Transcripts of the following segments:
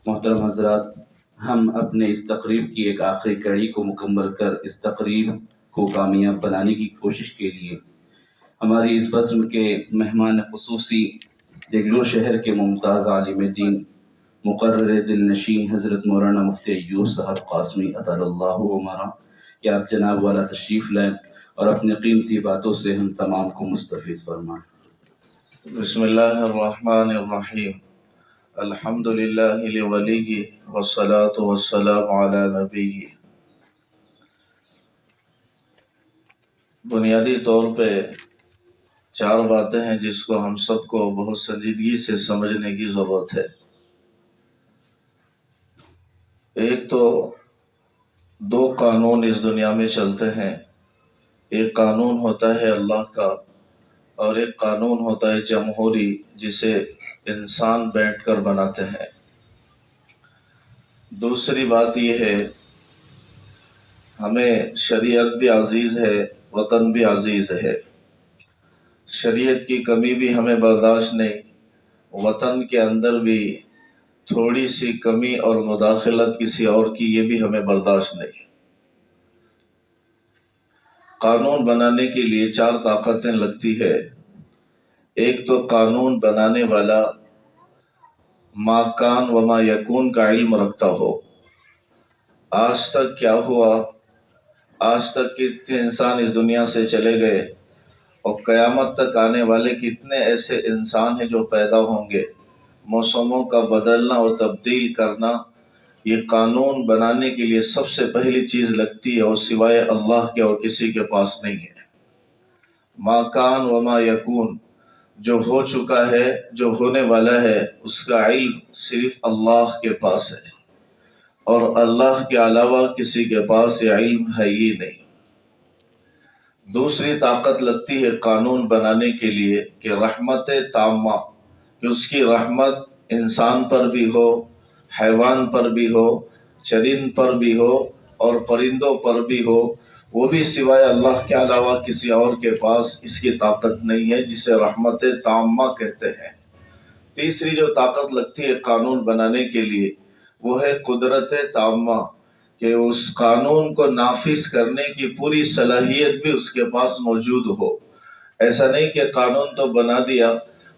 محترم حضرات، ہم اپنے اس تقریب کی ایک آخری کڑی کو مکمل کر اس تقریب کو کامیاب بنانے کی کوشش کے لیے ہماری اس بزم کے مہمان خصوصی دگلو شہر کے ممتاز عالم دین مقرر دل نشین حضرت مولانا مفتی ایوب صاحب قاسمی اطال اللہ عمرہ کہ آپ جناب والا تشریف لائیں اور اپنی قیمتی باتوں سے ہم تمام کو مستفید فرمائیں۔ بسم اللہ الرحمن الرحیم، الحمد للہ لولیہ والصلاة والسلام علی نبیہ۔ بنیادی طور پہ چار باتیں ہیں جس کو ہم سب کو بہت سنجیدگی سے سمجھنے کی ضرورت ہے۔ ایک تو دو قانون اس دنیا میں چلتے ہیں، ایک قانون ہوتا ہے اللہ کا اور ایک قانون ہوتا ہے جمہوری، جسے انسان بیٹھ کر بناتے ہیں۔ دوسری بات یہ ہے، ہمیں شریعت بھی عزیز ہے، وطن بھی عزیز ہے۔ شریعت کی کمی بھی ہمیں برداشت نہیں، وطن کے اندر بھی تھوڑی سی کمی اور مداخلت کسی اور کی یہ بھی ہمیں برداشت نہیں۔ قانون بنانے کے لیے چار طاقتیں لگتی ہے۔ ایک تو قانون بنانے والا ما کان و ما یکون کا علم رکھتا ہو، آج تک کیا ہوا، آج تک کتنے انسان اس دنیا سے چلے گئے اور قیامت تک آنے والے کتنے ایسے انسان ہیں جو پیدا ہوں گے۔ موسموں کا بدلنا اور تبدیل کرنا یہ قانون بنانے کے لیے سب سے پہلی چیز لگتی ہے، اور سوائے اللہ کے اور کسی کے پاس نہیں ہے۔ ما کان و ما یکون، جو ہو چکا ہے، جو ہونے والا ہے، اس کا علم صرف اللہ کے پاس ہے، اور اللہ کے علاوہ کسی کے پاس یہ علم ہے ہی نہیں۔ دوسری طاقت لگتی ہے قانون بنانے کے لیے کہ رحمت تامہ، کہ اس کی رحمت انسان پر بھی ہو، حیوان پر بھی ہو، چرند پر بھی ہو اور پرندوں پر بھی ہو، وہ بھی سوائے اللہ کے علاوہ کسی اور کے پاس اس کی طاقت نہیں ہے، جسے رحمت تامہ کہتے ہیں۔ تیسری جو طاقت لگتی ہے قانون بنانے کے لیے وہ ہے قدرت تامہ، کہ اس قانون کو نافذ کرنے کی پوری صلاحیت بھی اس کے پاس موجود ہو۔ ایسا نہیں کہ قانون تو بنا دیا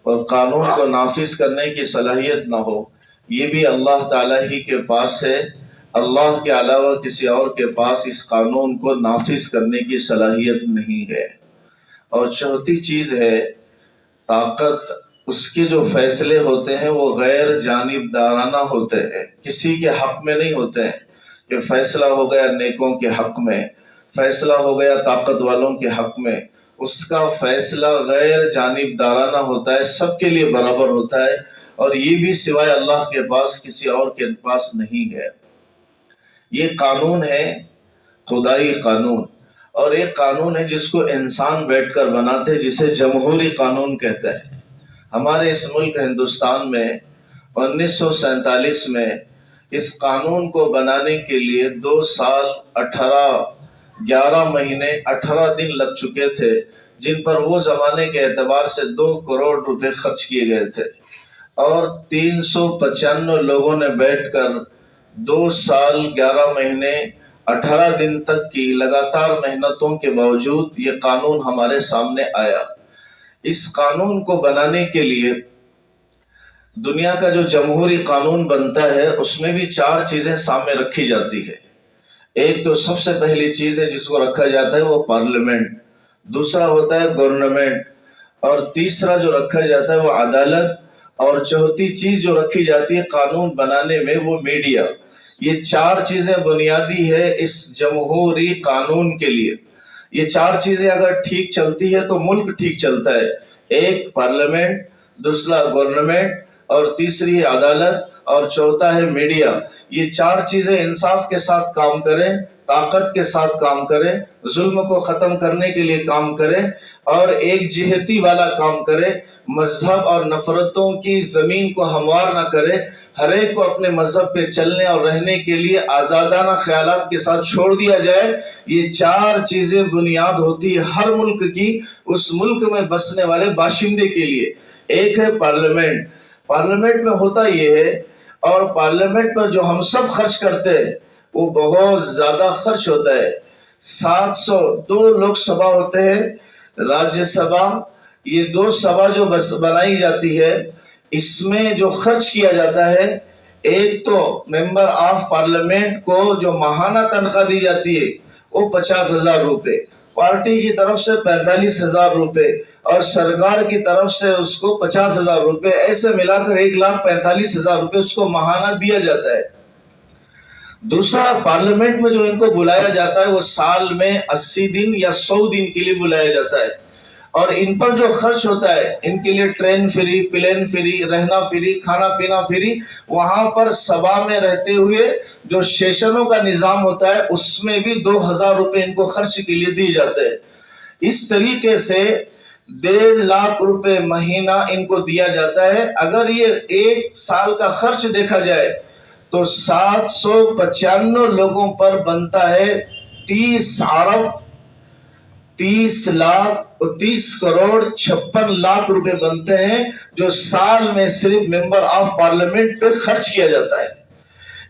اور قانون کو نافذ کرنے کی صلاحیت نہ ہو، یہ بھی اللہ تعالیٰ ہی کے پاس ہے، اللہ کے علاوہ کسی اور کے پاس اس قانون کو نافذ کرنے کی صلاحیت نہیں ہے۔ اور چوتھی چیز ہے طاقت، اس کے جو فیصلے ہوتے ہیں وہ غیر جانبدارانہ ہوتے ہیں، کسی کے حق میں نہیں ہوتے ہیں، کہ فیصلہ ہو گیا نیکوں کے حق میں، فیصلہ ہو گیا طاقت والوں کے حق میں، اس کا فیصلہ غیر جانبدارانہ ہوتا ہے، سب کے لیے برابر ہوتا ہے، اور یہ بھی سوائے اللہ کے پاس کسی اور کے پاس نہیں ہے۔ یہ قانون ہے خدائی قانون، اور ایک قانون ہے جس کو انسان بیٹھ کر بناتے ہیں، جسے جمہوری قانون کہتے ہیں۔ ہمارے اس ملک ہندوستان میں 1947 میں اس قانون کو بنانے کے لیے 2 سال 11 مہینے 18 دن لگ چکے تھے، جن پر وہ زمانے کے اعتبار سے 2 کروڑ روپے خرچ کیے گئے تھے، اور 395 لوگوں نے بیٹھ کر 2 سال 11 مہینے 18 دن تک کی لگاتار محنتوں کے باوجود یہ قانون ہمارے سامنے آیا۔ اس قانون کو بنانے کے لیے دنیا کا جو جمہوری قانون بنتا ہے اس میں بھی 4 چیزیں سامنے رکھی جاتی ہے۔ ایک تو سب سے پہلی چیز ہے جس کو رکھا جاتا ہے وہ پارلیمنٹ، دوسرا ہوتا ہے گورنمنٹ، اور تیسرا جو رکھا جاتا ہے وہ عدالت، اور چوتھی چیز جو رکھی جاتی ہے قانون بنانے میں وہ میڈیا۔ یہ 4 چیزیں بنیادی ہے اس جمہوری قانون کے لیے۔ یہ 4 چیزیں اگر ٹھیک چلتی ہے تو ملک ٹھیک چلتا ہے۔ ایک پارلیمنٹ، دوسرا گورنمنٹ، اور تیسری عدالت، اور چوتھا ہے میڈیا۔ یہ 4 چیزیں انصاف کے ساتھ کام کریں، طاقت کے ساتھ کام کرے، ظلم کو ختم کرنے کے لیے کام کرے، اور ایک جہتی والا کام کرے، مذہب اور نفرتوں کی زمین کو ہموار نہ کرے، ہر ایک کو اپنے مذہب پہ چلنے اور رہنے کے لیے آزادانہ خیالات کے ساتھ چھوڑ دیا جائے۔ یہ 4 چیزیں بنیاد ہوتی ہے ہر ملک کی، اس ملک میں بسنے والے باشندے کے لیے۔ ایک ہے پارلیمنٹ۔ پارلیمنٹ میں ہوتا یہ ہے اور پارلیمنٹ پر جو ہم سب خرچ کرتے ہیں وہ بہت زیادہ خرچ ہوتا ہے. 702 لوک سبھا ہوتے ہیں، راجیہ سبھا، یہ 2 سبھا جو بنائی جاتی ہے، اس میں جو خرچ کیا جاتا ہے، ایک تو ممبر آف پارلیمنٹ کو جو ماہانہ تنخواہ دی جاتی ہے وہ 50,000 روپے، پارٹی کی طرف سے 45,000 روپے اور سرکار کی طرف سے اس کو 50,000 روپے، ایسے ملا کر 1,45,000 روپے اس کو ماہانہ دیا جاتا ہے. دوسرا، پارلیمنٹ میں جو ان کو بلایا جاتا ہے وہ سال میں 80 دن یا 100 دن کے لیے بلایا جاتا ہے، اور ان پر جو خرچ ہوتا ہے، ان کے لیے ٹرین فری، پلین فری، رہنا فری، کھانا پینا فری، وہاں پر سبھا میں رہتے ہوئے جو سیشنوں کا نظام ہوتا ہے اس میں بھی 2,000 روپے ان کو خرچ کے لیے دی جاتے ہیں. اس طریقے سے 1.5 لاکھ روپے مہینہ ان کو دیا جاتا ہے. اگر یہ ایک سال کا خرچ دیکھا جائے تو 795 لوگوں پر بنتا ہے 30 ارب 30 کروڑ 56 لاکھ روپے بنتے ہیں، جو سال میں صرف ممبر آف پارلیمنٹ پہ خرچ کیا جاتا ہے.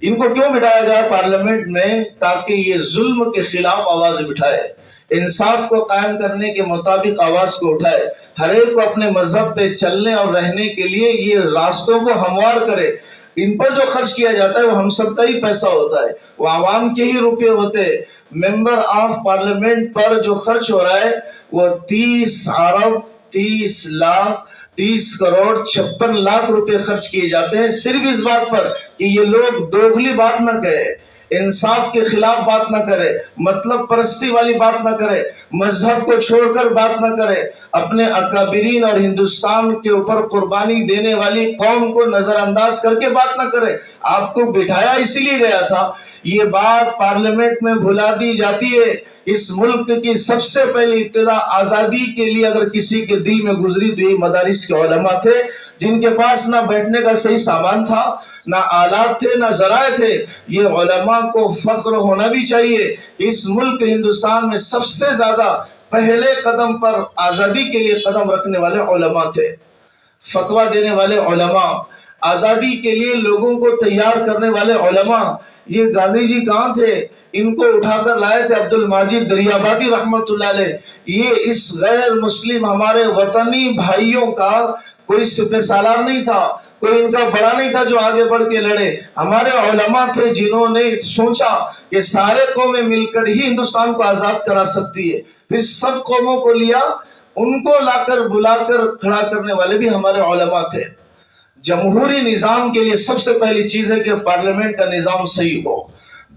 ان کو کیوں بٹھایا گیا پارلیمنٹ میں؟ تاکہ یہ ظلم کے خلاف آواز بٹھائے، انصاف کو قائم کرنے کے مطابق آواز کو اٹھائے، ہر ایک کو اپنے مذہب پہ چلنے اور رہنے کے لیے یہ راستوں کو ہموار کرے. ان پر جو خرچ کیا جاتا ہے وہ ہم سب کا ہی پیسہ ہوتا ہے، وہ عوام کے ہی روپے ہوتے ہیں. ممبر آف پارلیمنٹ پر جو خرچ ہو رہا ہے وہ 30 ارب 30 کروڑ 56 لاکھ روپے خرچ کیے جاتے ہیں، صرف اس بات پر کہ یہ لوگ دوغلی بات نہ کرے، انصاف کے خلاف بات نہ کرے، مطلب پرستی والی بات نہ کرے، مذہب کو چھوڑ کر بات نہ کرے، اپنے اکابرین اور ہندوستان کے اوپر قربانی دینے والی قوم کو نظر انداز کر کے بات نہ کرے. آپ کو بٹھایا اسی لیے گیا تھا. یہ بات پارلیمنٹ میں بھلا دی جاتی ہے. اس ملک کی سب سے پہلی ابتدا آزادی کے لیے اگر کسی کے دل میں گزری تو یہ مدارس کے علماء تھے، جن کے پاس نہ بیٹھنے کا صحیح سامان تھا، نہ آلات تھے، نہ ذرائع تھے. یہ علماء کو فخر ہونا بھی چاہیے. اس ملک ہندوستان میں سب سے زیادہ پہلے قدم پر آزادی کے لیے قدم رکھنے والے علماء تھے، فتویٰ دینے والے علماء، آزادی کے لیے لوگوں کو تیار کرنے والے علماء. یہ گاندھی جی کہاں تھے؟ ان کو اٹھا کر لائے تھے عبد الماجد دریابادی رحمت اللہ علیہ. یہ اس غیر مسلم ہمارے وطنی بھائیوں کا کوئی سپہ سالار نہیں تھا، کوئی ان کا بڑا نہیں تھا جو آگے بڑھ کے لڑے. ہمارے علماء تھے جنہوں نے سوچا کہ سارے قومیں مل کر ہی ہندوستان کو آزاد کرا سکتی ہے. پھر سب قوموں کو لیا، ان کو لا کر بلا کر کھڑا کرنے والے بھی ہمارے علماء تھے. جمہوری نظام کے لیے سب سے پہلی چیز ہے کہ پارلیمنٹ کا نظام صحیح ہو.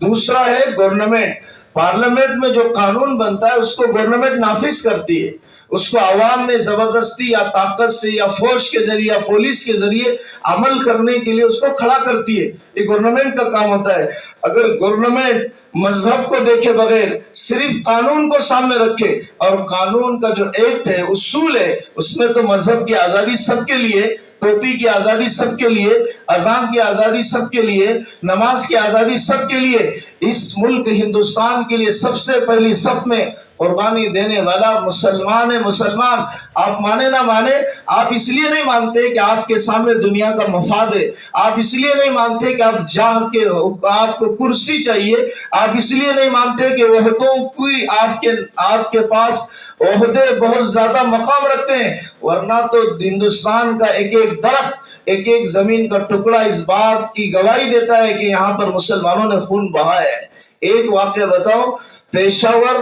دوسرا ہے گورنمنٹ. پارلیمنٹ میں جو قانون بنتا ہے اس کو گورنمنٹ نافذ کرتی ہے، اس کو عوام میں زبردستی یا طاقت سے یا فوج کے ذریعے یا پولیس کے ذریعے عمل کرنے کے لیے اس کو کھڑا کرتی ہے. یہ گورنمنٹ کا کام ہوتا ہے. اگر گورنمنٹ مذہب کو دیکھے بغیر صرف قانون کو سامنے رکھے، اور قانون کا جو ایکٹ ہے، اصول ہے، اس میں تو مذہب کی آزادی سب کے لیے، ٹوپی کی آزادی سب کے لیے، اذان کی آزادی سب کے لیے، نماز کی آزادی سب کے لیے. اس ملک ہندوستان کے لیے سب سے پہلی صف میں قربانی دینے والا مسلمان ہے. مسلمان آپ مانے نہ مانے، آپ اس لیے نہیں مانتے کہ آپ کے سامنے دنیا کا مفاد ہے، آپ اس لیے نہیں مانتے کہ آپ جاہ کے آپ کو کرسی چاہیے، آپ اس لیے نہیں مانتے کہ عہدوں کی آپ کے پاس عہدے بہت زیادہ مقام رکھتے ہیں، ورنہ تو ہندوستان کا ایک ایک درخت، ایک ایک زمین کا ٹکڑا اس بات کی گواہی دیتا ہے کہ یہاں پر مسلمانوں نے خون بہایا ہے. ایک واقعہ بتاؤ، پشاور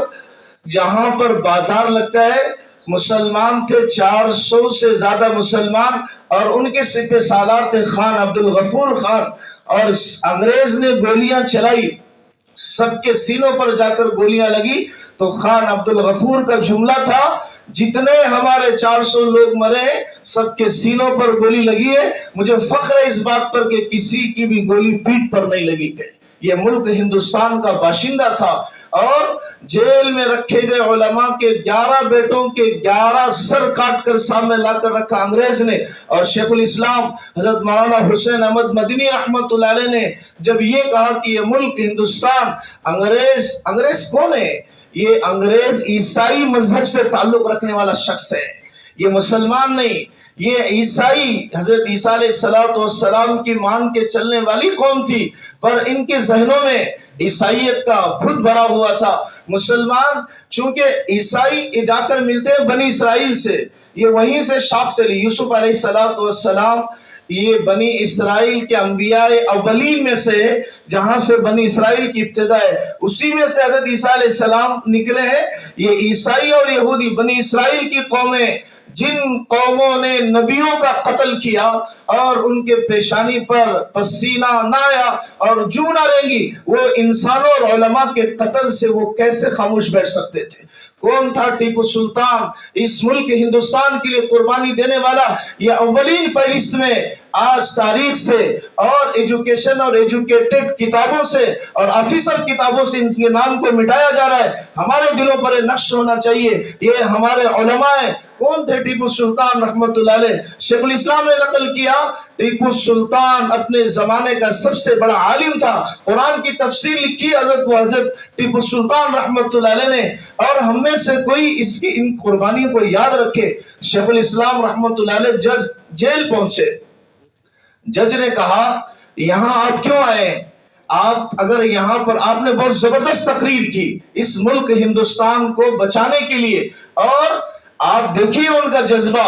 جہاں پر بازار لگتا ہے، مسلمان تھے 400 سے زیادہ مسلمان، اور ان کے سپہ سالار تھے خان عبد الغفور خان. اور انگریز نے گولیاں چلائی، سب کے سینوں پر جا کر گولیاں لگی تو خان عبد الغفور کا جملہ تھا، جتنے ہمارے 400 لوگ مرے سب کے سینوں پر گولی لگی ہے، مجھے فخر ہے اس بات پر کہ کسی کی بھی گولی پیٹھ پر نہیں لگی. یہ ملک ہندوستان کا باشندہ تھا. اور جیل میں رکھے گئے علماء کے 11 بیٹوں کے 11 سر کاٹ کر سامنے لا کر رکھا انگریز نے. اور شیخ الاسلام حضرت مولانا حسین احمد مدنی رحمت اللہ علیہ نے جب یہ کہا کہ یہ ملک ہندوستان، انگریز کون ہے؟ یہ انگریز عیسائی مذہب سے تعلق رکھنے والا شخص ہے، یہ مسلمان نہیں. یہ عیسائی حضرت عیسیٰ علیہ السلام کی مان کے چلنے والی قوم تھی، پر ان کے ذہنوں میں عیسائیت کا بھوت بھرا ہوا تھا۔ مسلمان چونکہ عیسائی جا کر ملتے ہیں بنی اسرائیل سے، یہ وہیں سے شاخ سے لی، یوسف علیہ السلام یہ بنی اسرائیل کے انبیاء اولین میں سے، جہاں سے بنی اسرائیل کی ابتدا ہے، اسی میں سے حضرت عیسیٰ علیہ السلام نکلے ہیں۔ یہ عیسائی اور یہودی بنی اسرائیل کی قومیں، جن قوموں نے نبیوں کا قتل کیا اور ان کے پیشانی پر پسینہ نہ آیا اور جو نہ رینگی، وہ انسانوں اور علماء کے قتل سے وہ کیسے خاموش بیٹھ سکتے تھے؟ کون تھا ٹیپو سلطان، اس ملک ہندوستان کے لیے قربانی دینے والا؟ یہ اولین فہرست میں آج تاریخ سے اور ایجوکیشن اور ایجوکیٹڈ کتابوں سے اور آفیسر کتابوں سے ان کے نام کو مٹایا جا رہا ہے۔ ہمارے دلوں پر نقش ہونا چاہیے، یہ ہمارے علماء ہیں۔ کون تھے ٹیپو سلطان رحمت اللہ علیہ؟ شیخ الاسلام نے نقل کیا، ٹیپو سلطان اپنے زمانے کا سب سے بڑا عالم تھا، قرآن کی تفسیر لکھی حضرت ٹیپو سلطان رحمت اللہ علیہ نے، اور ہم میں سے کوئی اس کی ان قربانیوں کو یاد رکھے۔ شیخ الاسلام رحمت اللہ علیہ جج جیل پہنچے، جج نے کہا یہاں آپ کیوں آئے؟ اگر یہاں پر آپ نے بہت زبردست تقریر کی اس ملک ہندوستان کو بچانے کے لیے، اور آپ دیکھیے ان کا جذبہ،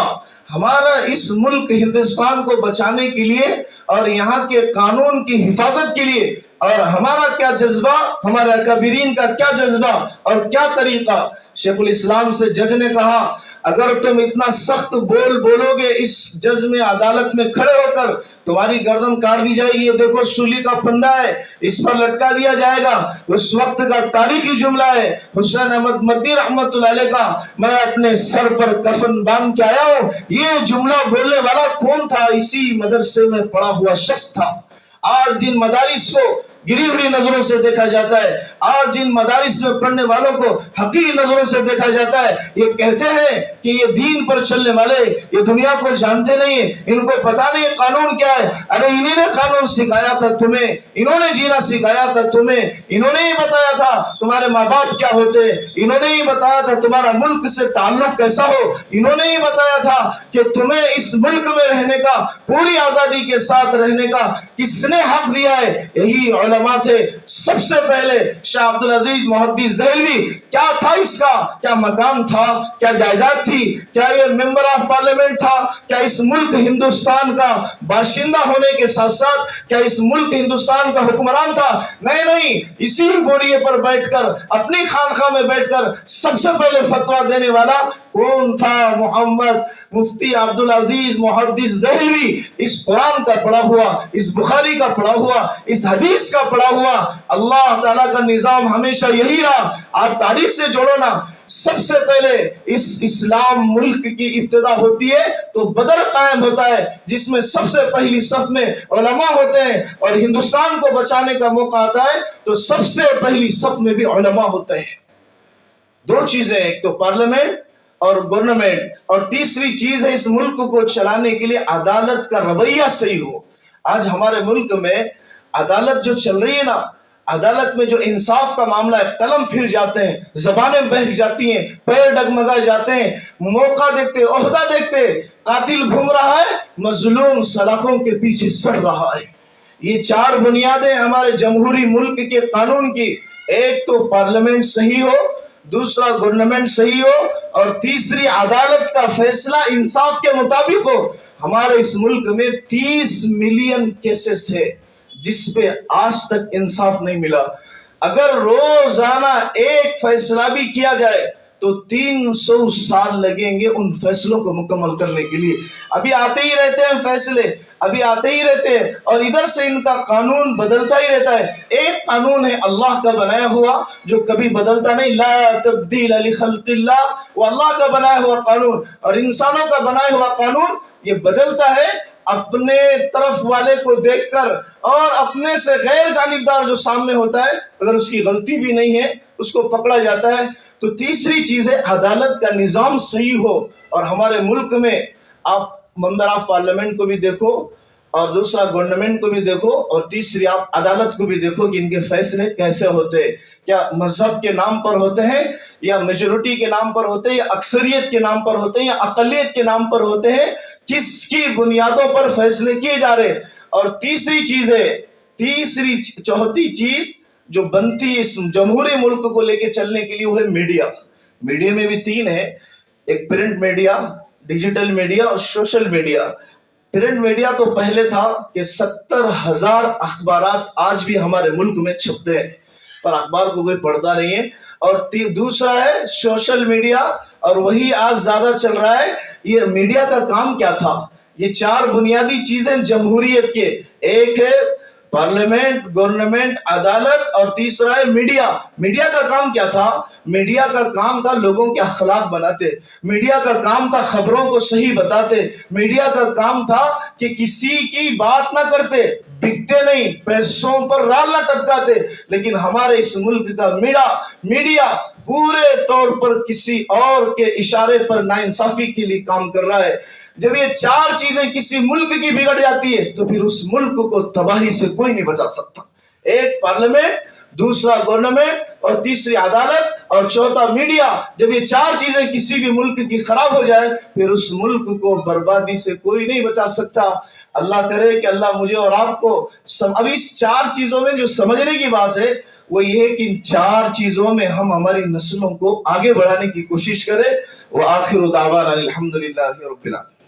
ہمارا اس ملک ہندوستان کو بچانے کے لیے اور یہاں کے قانون کی حفاظت کے لیے، اور ہمارا کیا جذبہ، ہمارے اکابرین کا کیا جذبہ اور کیا طریقہ۔ شیخ الاسلام سے جج نے کہا اگر تم اتنا سخت بولو گے اس جج میں عدالت میں کھڑے ہو کر، تمہاری گردن کاٹ دی جائے گی، یہ دیکھو سولی کا پھندا ہے، اس پر لٹکا دیا جائے گا۔ اس وقت کا تاریخی جملہ ہے حسین احمد مدنی رحمت اللہ علیہ کا، میں اپنے سر پر کفن باندھ کے آیا ہوں۔ یہ جملہ بولنے والا کون تھا؟ اسی مدرسے میں پڑھا ہوا شخص تھا۔ آج جن مدارس کو گری ہوئی نظروں سے دیکھا جاتا ہے، آج جن مدارس میں پڑھنے والوں کو حقیقی نظروں سے دیکھا جاتا ہے، یہ کہتے ہیں کہ یہ دین پر چلنے والے یہ دنیا کو جانتے نہیں ہیں، ان کو پتا نہیں قانون کیا ہے۔ ارے انہوں نے قانون سکھایا تھا تمہیں، انہوں نے جینا سکھایا تھا تمہیں، انہوں نے ہی بتایا تھا تمہارے ماں باپ کیا ہوتے، انہوں نے ہی بتایا تھا تمہارا ملک سے تعلق کیسا ہو، انہوں نے ہی بتایا تھا کہ تمہیں اس ملک میں رہنے کا، پوری آزادی کے ساتھ رہنے کا کس نے حق دیا ہے؟ یہی علماء تھے۔ سب سے پہلے شاہ عبدالعزیز محدث دہلوی، کیا تھا اس کا، کیا مقام تھا، کیا جائیداد تھی، کیا یہ ممبر آف پارلیمنٹ تھا، کیا اس ملک ہندوستان کا باشندہ ہونے کے ساتھ ساتھ کیا اس ملک ہندوستان کا حکمران تھا؟ نہیں، اسی بوریے پر بیٹھ کر، اپنی خانقاہ میں بیٹھ کر سب سے پہلے فتویٰ دینے والا کون تھا؟ محمد مفتی عبدالعزیز محدث دہلوی۔ اس قرآن کا پڑھا ہوا، اس بخاری کا پڑھا ہوا، اس حدیث کا پڑھا ہوا، اللہ تعالیٰ کا نظام ہمیشہ یہی رہا۔ آپ تاریخ سے جوڑو نا، سب سے پہلے اس اسلام ملک کی ابتدا ہوتی ہے تو بدر قائم ہوتا ہے، جس میں سب سے پہلی صف میں علماء ہوتے ہیں، اور ہندوستان کو بچانے کا موقع آتا ہے تو سب سے پہلی صف میں بھی علماء ہوتے ہیں۔ دو چیزیں، ایک تو پارلیمنٹ اور گورنمنٹ، اور تیسری چیز ہے اس ملک کو چلانے کے لیے عدالت کا رویہ صحیح ہو۔ آج ہمارے ملک میں عدالت جو چل رہی ہے نا، عدالت میں جو انصاف کا معاملہ ہے، قلم پھر جاتے ہیں، زبانیں بہک جاتی ہیں، پیر ڈگمگا جاتے ہیں، موقع دیکھتے، عہدہ دیکھتے، قاتل گھوم رہا ہے، مظلوم سلاخوں کے پیچھے سڑ رہا ہے۔ یہ چار بنیادیں ہمارے جمہوری ملک کے قانون کی، ایک تو پارلیمنٹ صحیح ہو، دوسرا گورنمنٹ صحیح ہو، اور تیسری عدالت کا فیصلہ انصاف کے مطابق ہو۔ ہمارے اس ملک میں 30 ملین کیسز ہے جس پہ آج تک انصاف نہیں ملا۔ اگر روزانہ ایک فیصلہ بھی کیا جائے تو 300 سال لگیں گے ان فیصلوں کو مکمل کرنے کے لیے۔ ابھی آتے ہی رہتے ہیں فیصلے، ابھی آتے ہی رہتے ہیں، اور ادھر سے ان کا قانون بدلتا ہی رہتا ہے۔ ایک قانون ہے اللہ کا بنایا ہوا جو کبھی بدلتا نہیں، لا تبدیل لخلق اللہ، وہ اللہ کا بنایا ہوا قانون، اور انسانوں کا بنایا ہوا قانون یہ بدلتا ہے اپنے طرف والے کو دیکھ کر، اور اپنے سے غیر جانبدار جو سامنے ہوتا ہے اگر اس کی غلطی بھی نہیں ہے اس کو پکڑا جاتا ہے۔ تو تیسری چیز ہے عدالت کا نظام صحیح ہو، اور ہمارے ملک میں آپ ممبر آف پارلیمنٹ کو بھی دیکھو، اور دوسرا گورنمنٹ کو بھی دیکھو، اور تیسری آپ عدالت کو بھی دیکھو کہ ان کے فیصلے کیسے ہوتے ہیں، کیا مذہب کے نام پر ہوتے ہیں، یا میجورٹی کے نام پر ہوتے ہیں، یا اکثریت کے نام پر ہوتے ہیں، یا اقلیت کے نام پر ہوتے ہیں، کس کی بنیادوں پر فیصلے کیے جا رہے. اور چوتھی چیز جو بنتی اس جمہوری ملک کو لے کے چلنے کے لیے وہ ہے میڈیا. میڈیا میں بھی تین ہے، ایک پرنٹ میڈیا، ڈیجیٹل میڈیا اور سوشل میڈیا. پرنٹ میڈیا تو پہلے تھا کہ 70,000 اخبارات آج بھی ہمارے ملک میں چھپتے ہیں، پر اخبار کو کوئی پڑھتا نہیں ہے. اور دوسرا ہے سوشل میڈیا، اور وہی آج زیادہ چل رہا ہے. یہ میڈیا کا کام کیا تھا؟ یہ چار بنیادی چیزیں جمہوریت کے، ایک ہے پارلیمنٹ، گورنمنٹ، عدالت، اور تیسرا ہے میڈیا. میڈیا کا کام کیا تھا؟ میڈیا کا کام تھا لوگوں کے اخلاق بناتے. میڈیا کا کام تھا خبروں کو صحیح بتاتے. میڈیا کا کام تھا کہ کسی کی بات نہ کرتے، بکتے نہیں، پیسوں پر رال نہ ٹپکاتے. لیکن ہمارے اس ملک کا میڈیا پورے طور پر کسی اور کے اشارے پر ناانصافی کے لیے کام کر رہا ہے. جب یہ چار چیزیں کسی ملک کی بگڑ جاتی ہے تو پھر اس ملک کو تباہی سے کوئی نہیں بچا سکتا. ایک پارلیمنٹ، دوسرا گورنمنٹ، اور تیسری عدالت، اور چوتھا میڈیا. جب یہ چار چیزیں کسی بھی ملک کی خراب ہو جائے پھر اس ملک کو بربادی سے کوئی نہیں بچا سکتا. اللہ کرے کہ اللہ مجھے اور آپ کو اب اس چار چیزوں میں جو سمجھنے کی بات ہے وہ یہ ہے کہ ان چار چیزوں میں ہم ہماری نسلوں کو آگے بڑھانے کی کوشش کریں. وآخر دعوانا الحمدللہ رب العالمین.